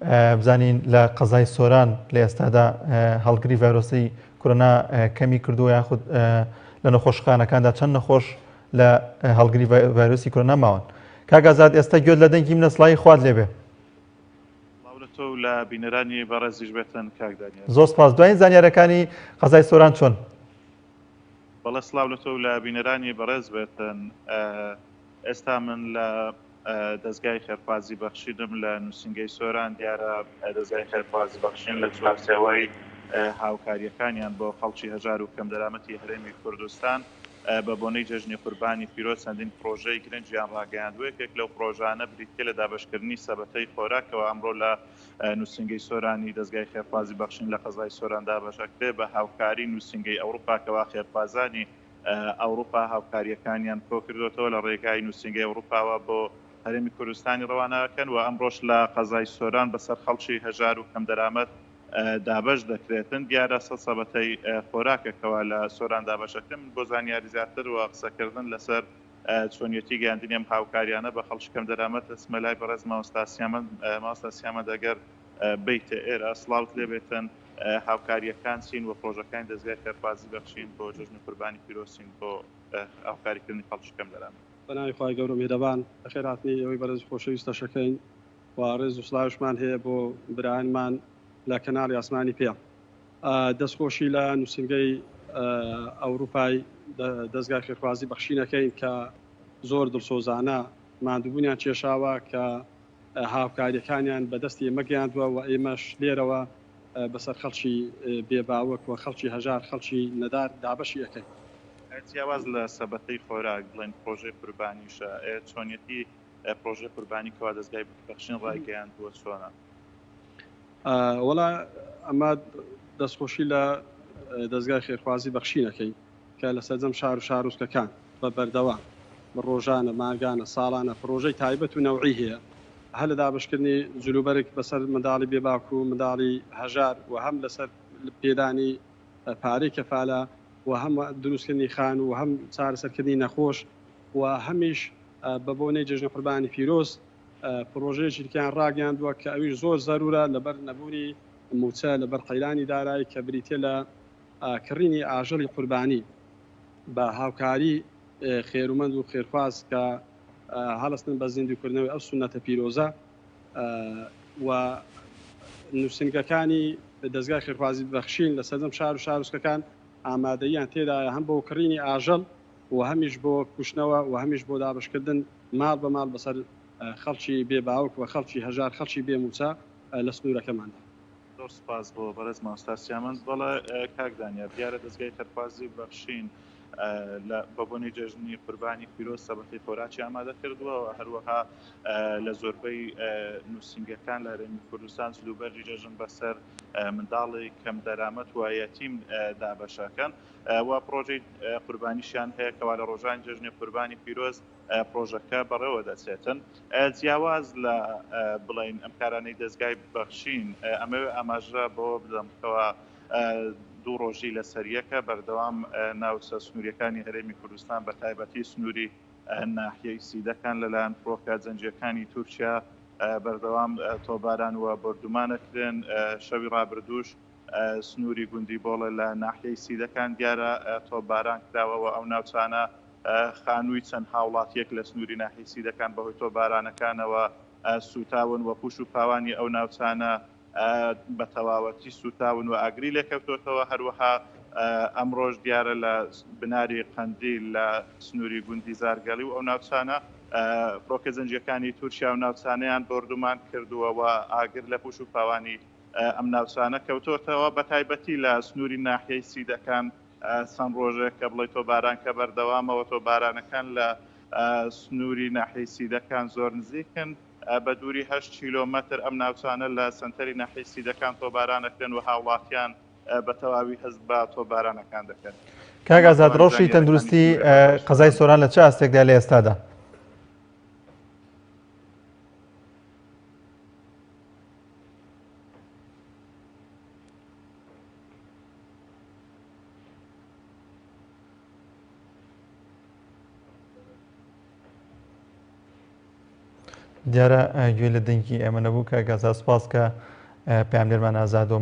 بزانین لە قەزای سۆران لە ئێستادا هەڵگری ڤایرۆسی کۆرۆنا کەمی کردووە یاخود لە نەخۆشخانەکاندا چەند نەخۆش لە هەڵگری ڤایرۆسی کۆرۆنا ماوەن. کاک ئازاد ئێستا گوێت لە دەنگی منە سڵاوی خوارد لێبێ. تۆ لە بینەرانی بەڕێزیش بێتن کاک دانیێل. زۆر سپاس. دوایین زانیارەکانی قەزای سۆران چۆن؟ بەڵێ سڵاو لە تۆ لە بینەرانی بەڕێز بێتن. ئێستا من لە دەستگای خێرخوازی بەخشیدم لە نووسنگەی سۆران دیارە دەستگای خێرخوازی بەخشین لە چوارچێوەی هاوکاریەکانیان بۆ خەڵکی هەژار و کەم دەرامەتی هەرێمی کوردستان بە بۆنەی جەژنی قوربانی پیرۆز چەندین پرۆژەی گرنگیان ڕاگەیاندووەیەکێک لەو پرۆژانە بریتیە لە دابەشکردنی سەبەتەی خۆراکەوە ئەمڕۆ لە نووسنگەی سۆرانی دەستگای خێرخوازی بەخشین لە قەزای سۆران دابەشەکرێ بە هاوکاری نووسنگەی ئەوروپا کەوا خێرخوازانی ئەوروپا هاوکاریەکانیان کۆ کردوێتەوە لە ڕێگای نووسنگەی ئەوروپاوە بۆ هەرێمی کوردستانی ڕەوانەکەن و ئەمڕۆژ لە قەزای سۆران بەسەر خەڵکی هەژار و کەم دەرامەت دابش دەکرێتن دیارە سەبەتەی خۆراکەکەەوە لە سۆران دابەشەکەن بۆ زانیاری زیاتر و قسەکردن لەسەر چۆنیەتی گەاندنیم هاوکاریانە بە خەڵکی کەم دەرامەت ئەسمە لای بەڕێز ماوەستاسیامە دەگەر بیتە ئێرە سڵاوت لێبێتن هاوکاریەکان چین و پرۆژەکانی دەستگای خێرخوازی بەخشین بۆ جەژنی قوربانی پیرۆسین بۆ هاوکاریکردنی خەڵکی کەم دەرامەت. بەناوی خوای گەورە میهرەبان بەخێرهاتنی ئەوەی بەرز خۆشەویستەشەکەین و ڕێز و سڵاوشمان هەیە بۆ برایانمان لە کەناڵی ئاسمانی پێ. دەستخۆشی لە نووسنگەی ئەوروپای دەستگای خێرخوازی بەخشینەکەین کە زۆر دڵسۆزانە ماندووبوونیان کێشاوە کە هاوکاریەکانیان بەدەستی ئێمە گەیاندووە و ئێمەش لێرەوە بەسەر خەڵکی بێباوەک و خەڵکی هەژار خەڵکی نەدار دابەشی ئەەکەین. جیاواز لە سەبەتەی خۆراک بڵێن پرۆژەی قوربانیشە چۆنیەتی پرۆژەی قوربانی کەوا دەستگای بەخشین ڕایگەیاندووە چۆنە؟ وەڵا ئەمە دەستخۆشی لە دەستگای خێرخوازی بەخشینەکەی کە لە سەرجەم شار و شارۆچکەکان بە بەردەوام ڕۆژانە ماگانە ساڵانە پرۆژەی تایبەت و نەوعی هەیە هە لە دابشکردنی جلوبەرێک بەسەر منداڵی بێباک و منداڵی هەژار و هەم لەسەر پێدانی پارەی کەفالە و هەم دروستکردنی خان و هەم چارەسەرکردنی نەخۆش و هەمیش بە بۆنەی جەژنی قوربانی پیرۆز پرۆژەیەکی دیکەیان ڕاگەیاندووە کە ئەویش زۆر زەرورە لەبەر نەبوونی موچە لەبەر قەیرانی دارایی کە بریتە لە کڕینی ئاژەڵی قوربانی بە هاوکاری خێرومەند و خێرخواز کە هەڵستن بە زیندوکردنەوەی ئەو سونەتە پیرۆزە و نووسنگەکانی دەستگای خێرخوازی بەخشین لە سەرجەم شار و شارۆچکەکان ئامادەیان تێدایە هەم بۆ کڕینی ئاژەڵ و هەمیش بۆ کوشتنەوە و هەمیش بۆ دابشکردن ماڵ بە ماڵ بەسەر خەڵکی بێباوک و خەڵکی هەژار خەڵکی بێموچە لە سنوورەکەماندا. زۆر سپاس بۆ بەڕێز ماوەستاسیامەند. بەڵێ کاک دانیێل دیارە دەستگای خێرخوازی بەخشین بە بۆنەی جەژنی قوربانی پیرۆز سەبەتەی خۆراکی ئامادە کردووە و هەروەها لە زۆربەی نووسنگەکان لە هەرێمی کوردستان سلوبەری جەژن بەسەر منداڵی کەم دەرامەت و یەتیم دابەشەکەن و پرۆژەی قوربانیشیان هەیە کەوا لە ڕۆژانی جەژنی قوربانی پیرۆز پرۆژەکە بەڕێوە دەچێتن. جیاواز لە بڵین ئەم کارانەی دەستگای بەخشین ئەمەوێ ئاماژە بۆ بدەمکەوە دوو ڕۆژی لە سەریەکە بەردەوام ناوچە سنووریەکانی هەرێمی کوردستان بە تایبەتی سنووری ناحیەی سیدەکان لەلایەن فڕۆکە جەنجەکانی تورکیا بەردەوام تۆباران و بردومانەکرێن. شەوی ڕابردووش سنووری گوندی بۆڵە لە ناحیەی سیدەکان دیارە تۆباران کراوە و ئەو ناوچانە خانووی چەند هاوڵاتیەک لە سنووری ناحیەی سیدەکان بەهۆی تۆبارانەکانەوە سوتاون و پوش و پاوانی ئەو ناوچانە بە تەواوەتی سوتاون و ئاگری لێکەوتۆتەوە. هەروەها ئەمڕۆژ دیارە لە بناری قەندیل لە سنووری گوندی زارگەڵی و ئەو ناوچانە فڕۆکە جەنجەکانی تورکیا و ناوچانەیان بردومان کردووە و ئاگر لە پوش و پاوانی ئەم ناوچانە کەوتۆتەوە بە تایبەتی لە سنووری ناحیەی سیدەکان چەند ڕۆژێک کە بڵێ تۆباران کە بەردەوامەوە تۆبارانەکان لە سنووری ناحیەی سیدەکان زۆر نزیکن بە دووری 8 کیلۆمەتر ئەم ناوچانە لە سنتەری ناحیەی سیدەکان تۆبارانەکەن و هاوڵاتیان بە تەواوی هەست بە تۆبارانەکان دەکەن. کاک ئازاد ڕۆژی تەندروستی قەزای سۆران لە چه ئاستێکدا لە ئێستادا؟ دیارە گوێ لە دەنگی ئێمە نەبوو کە گازا سپاس کە پاملێرمان ئازادۆ